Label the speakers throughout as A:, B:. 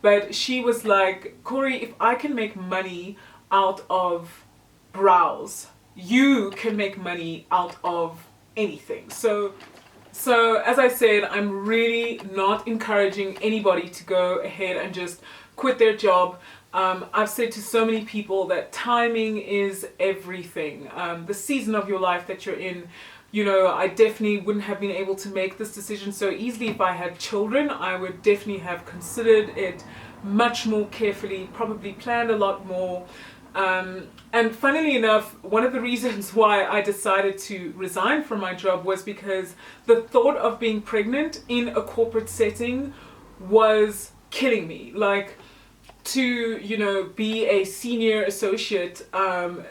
A: but she was like, Corey, if I can make money out of brows, you can make money out of anything. So as I said, I'm really not encouraging anybody to go ahead and just quit their job. I've said to so many people that timing is everything. The season of your life that you're in, I definitely wouldn't have been able to make this decision so easily if I had children. I would definitely have considered it much more carefully, probably planned a lot more. And funnily enough, one of the reasons why I decided to resign from my job was because the thought of being pregnant in a corporate setting was killing me. Like, to be a senior associate,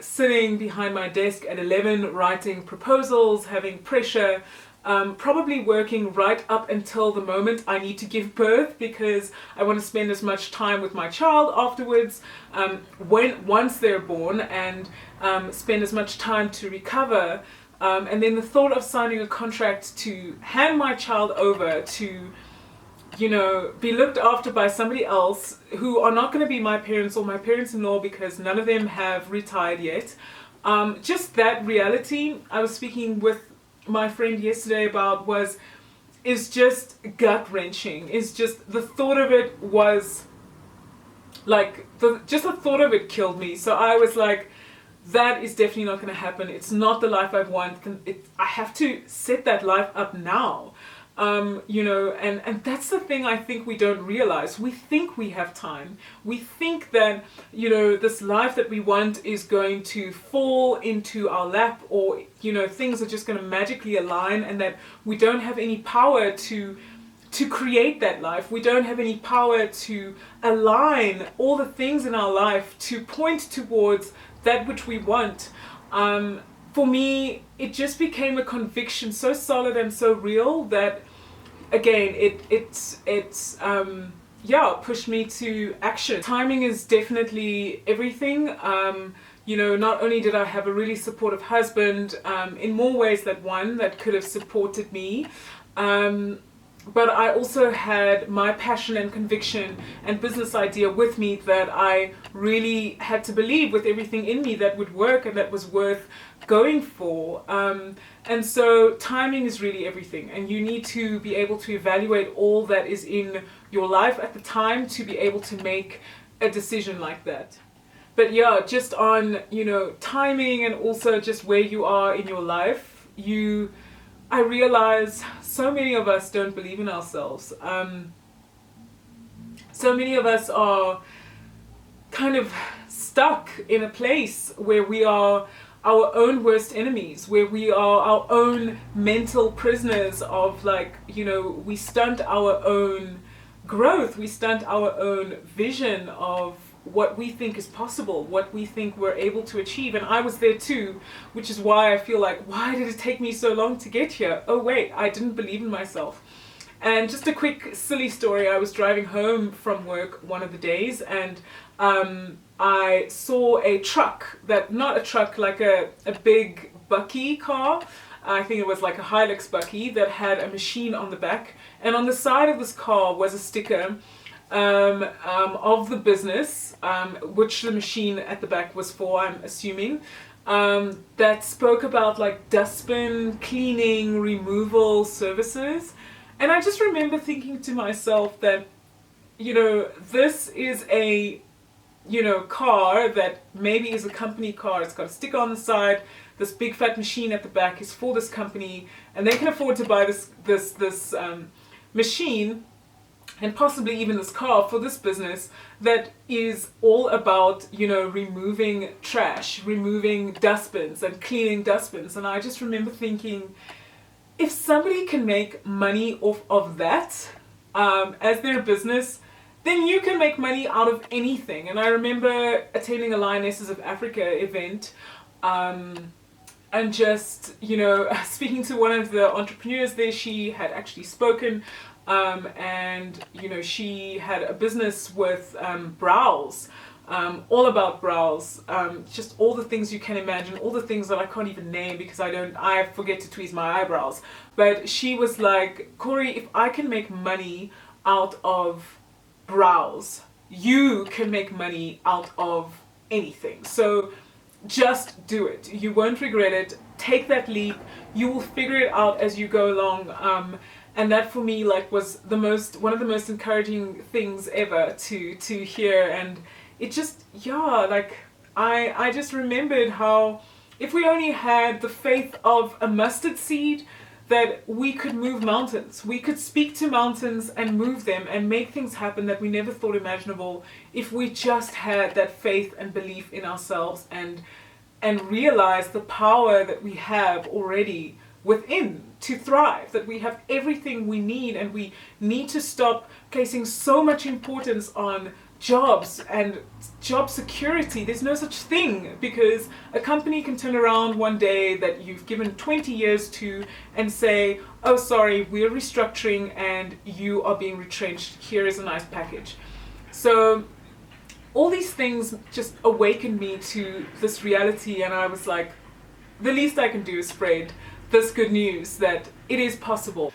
A: sitting behind my desk at 11 writing proposals, having pressure, probably working right up until the moment I need to give birth, because I want to spend as much time with my child afterwards, once they're born, and spend as much time to recover, and then the thought of signing a contract to hand my child over to be looked after by somebody else who are not going to be my parents or my parents-in-law, because none of them have retired yet. Just that reality I was speaking with my friend yesterday about is just gut-wrenching. Is just the thought of it was like, just the thought of it killed me. So I was like, that is definitely not going to happen. It's not the life I want. I have to set that life up now. And that's the thing I think we don't realize. We think we have time. We think that, this life that we want is going to fall into our lap, or, things are just going to magically align, and that we don't have any power to create that life. We don't have any power to align all the things in our life to point towards that which we want. For me, it just became a conviction so solid and so real that, again, it's pushed me to action. Timing is definitely everything. Not only did I have a really supportive husband, in more ways than one, that could have supported me, but I also had my passion and conviction and business idea with me that I really had to believe with everything in me that would work and that was worth going for. And so timing is really everything, and you need to be able to evaluate all that is in your life at the time to be able to make a decision like that. But yeah, just on, timing, and also just where you are in your life, I realize so many of us don't believe in ourselves. So many of us are kind of stuck in a place where we are our own worst enemies, where we are our own mental prisoners of, like, we stunt our own growth, we stunt our own vision of what we think is possible, what we think we're able to achieve. And I was there too, which is why I feel like, why did it take me so long to get here? Oh wait, I didn't believe in myself. And just a quick silly story, I was driving home from work one of the days, and I saw a truck, not a truck, like a big bucky car. I think it was like a Hilux bucky that had a machine on the back, and on the side of this car was a sticker of the business, which the machine at the back was for, I'm assuming, that spoke about like dustbin cleaning, removal services. And I just remember thinking to myself that, this is a, car that maybe is a company car. It's got a sticker on the side. This big fat machine at the back is for this company, and they can afford to buy this machine, and possibly even this car, for this business that is all about, removing trash, removing dustbins and cleaning dustbins. And I just remember thinking, if somebody can make money off of that as their business, then you can make money out of anything. And I remember attending a Lionesses of Africa event, and just, speaking to one of the entrepreneurs there. She had actually spoken, and, she had a business with brows, all about brows, just all the things you can imagine, all the things that I can't even name because I forget to tweeze my eyebrows. But she was like, Corey, if I can make money out of brows. You can make money out of anything. So just do it. You won't regret it. Take that leap. You will figure it out as you go along. And that for me was one of the most encouraging things ever to hear. And it just, I just remembered how if we only had the faith of a mustard seed, that we could move mountains. We could speak to mountains and move them and make things happen that we never thought imaginable if we just had that faith and belief in ourselves and realize the power that we have already within to thrive, that we have everything we need, and we need to stop placing so much importance on jobs and job security. There's no such thing, because a company can turn around one day that you've given 20 years to and say, oh sorry, we're restructuring and you are being retrenched, here is a nice package. So all these things just awakened me to this reality, and I was like, the least I can do is spread this good news that it is possible.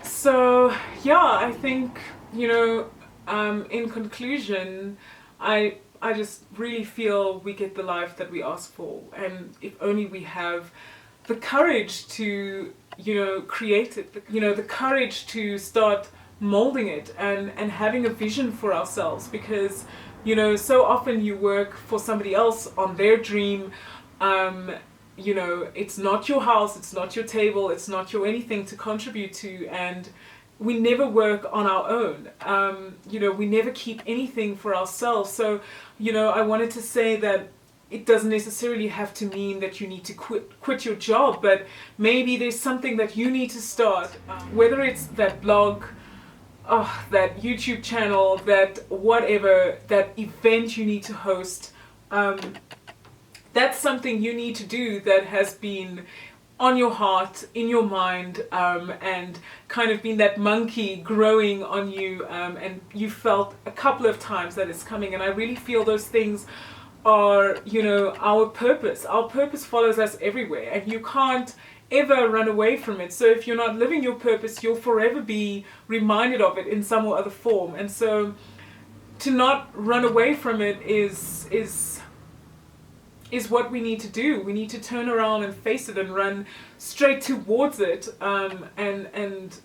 A: So yeah, I think, in conclusion, I just really feel we get the life that we ask for, and if only we have the courage to, create it, the courage to start molding it and having a vision for ourselves, because, so often you work for somebody else on their dream. It's not your house, it's not your table, it's not your anything to contribute to, and we never work on our own. We never keep anything for ourselves. So, I wanted to say that it doesn't necessarily have to mean that you need to quit your job, but maybe there's something that you need to start, whether it's that blog, that YouTube channel, that whatever, that event you need to host. That's something you need to do that has been on your heart, in your mind, and kind of been that monkey growing on you, and you felt a couple of times that it's coming. And I really feel those things are, our purpose. Our purpose follows us everywhere, and you can't ever run away from it. So if you're not living your purpose, you'll forever be reminded of it in some or other form. And so to not run away from it is what we need to do. We need to turn around and face it and run straight towards it. And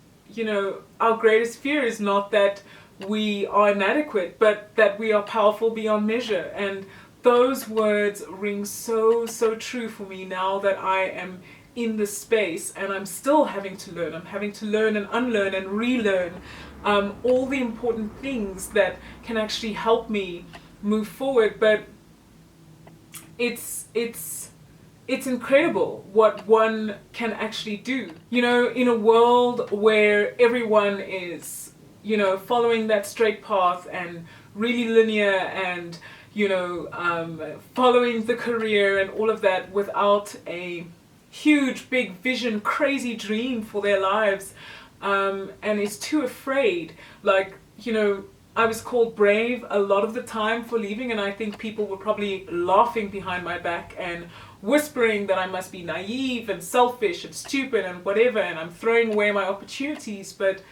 A: our greatest fear is not that we are inadequate, but that we are powerful beyond measure. And those words ring so, so true for me now that I am in this space, and I'm still having to learn. I'm having to learn and unlearn and relearn all the important things that can actually help me move forward. But it's incredible what one can actually do. In a world where everyone is, following that straight path and really linear and, following the career and all of that without a huge, big vision, crazy dream for their lives, and is too afraid. I was called brave a lot of the time for leaving, and I think people were probably laughing behind my back and whispering that I must be naive and selfish and stupid and whatever, and I'm throwing away my opportunities. But,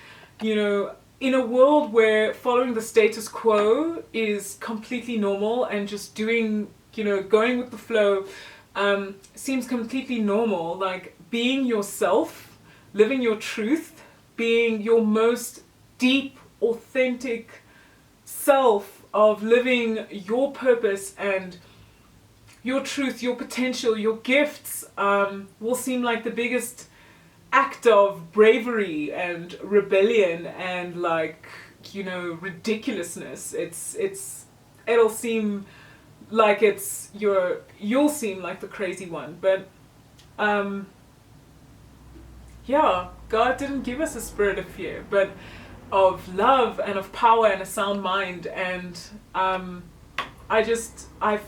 A: in a world where following the status quo is completely normal and just doing, going with the flow, seems completely normal, like being yourself, living your truth, being your most deep, authentic self of living your purpose and your truth, your potential, your gifts, will seem like the biggest act of bravery and rebellion and ridiculousness. It'll seem like you'll seem like the crazy one, but God didn't give us a spirit of fear, but of love and of power and a sound mind. And I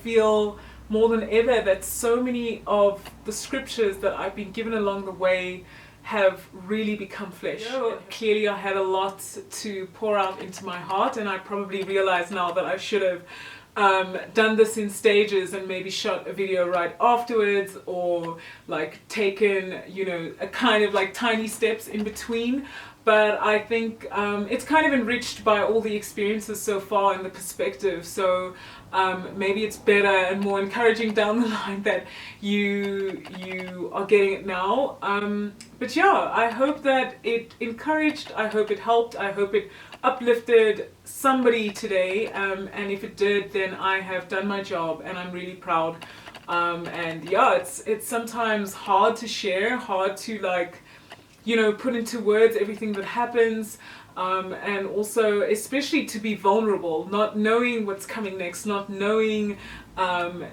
A: feel more than ever that so many of the scriptures that I've been given along the way have really become flesh. Clearly I had a lot to pour out into my heart, and I probably realize now that I should have done this in stages and maybe shot a video right afterwards, or taken a kind of tiny steps in between. but I think it's kind of enriched by all the experiences so far and the perspective. So maybe it's better and more encouraging down the line that you are getting it now. But yeah, I hope that it encouraged, I hope it helped, I hope it uplifted somebody today. And if it did, then I have done my job and I'm really proud. And yeah, it's sometimes hard to share, hard to like, you know, put into words everything that happens, and also especially to be vulnerable, not knowing what's coming next, not knowing,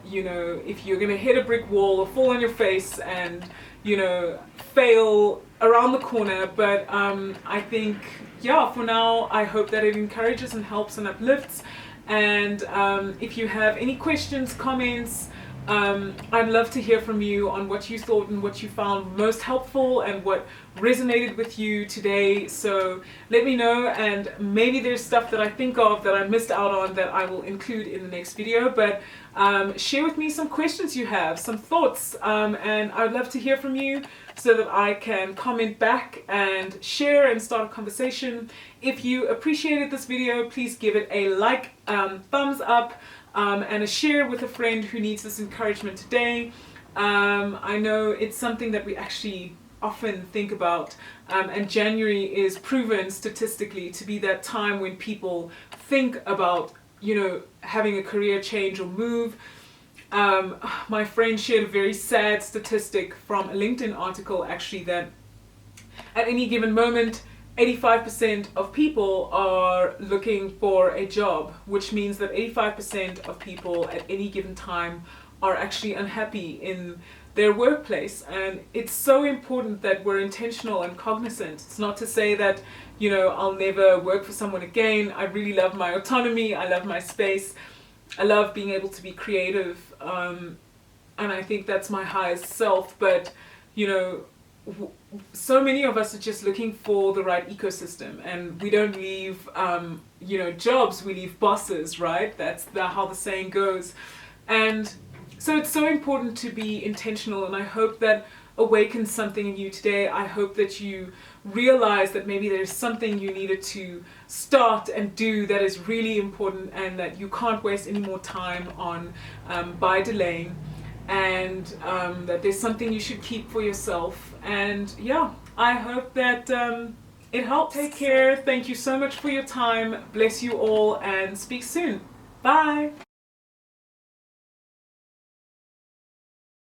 A: you know, if you're gonna hit a brick wall or fall on your face and, you know, fail around the corner. But I think, yeah, for now, I hope that it encourages and helps and uplifts. And if you have any questions, comments, I'd love to hear from you on what you thought and what you found most helpful and what resonated with you today. So let me know, and maybe there's stuff that I think of that I missed out on that I will include in the next video. But share with me some questions you have, some thoughts, and I'd love to hear from you so that I can comment back and share and start a conversation. If you appreciated this video, please give it a like, thumbs up, and a share with a friend who needs this encouragement today. I know it's something that we actually often think about, and January is proven statistically to be that time when people think about, you know, having a career change or move. My friend shared a very sad statistic from a LinkedIn article actually, that at any given moment 85% of people are looking for a job, which means that 85% of people at any given time are actually unhappy in their workplace. And it's so important that we're intentional and cognizant. It's not to say that, you know, I'll never work for someone again. I really love my autonomy. I love my space. I love being able to be creative. And I think that's my highest self. But, you know, so many of us are just looking for the right ecosystem, and we don't leave, you know, jobs, we leave bosses, right? That's how the saying goes. And so it's so important to be intentional, and I hope that awakens something in you today. I hope that you realize that maybe there's something you needed to start and do that is really important, and that you can't waste any more time on by delaying, and that there's something you should keep for yourself. And yeah, I hope that it helps. Take care. Thank you so much for your time. Bless you all, and speak soon. Bye.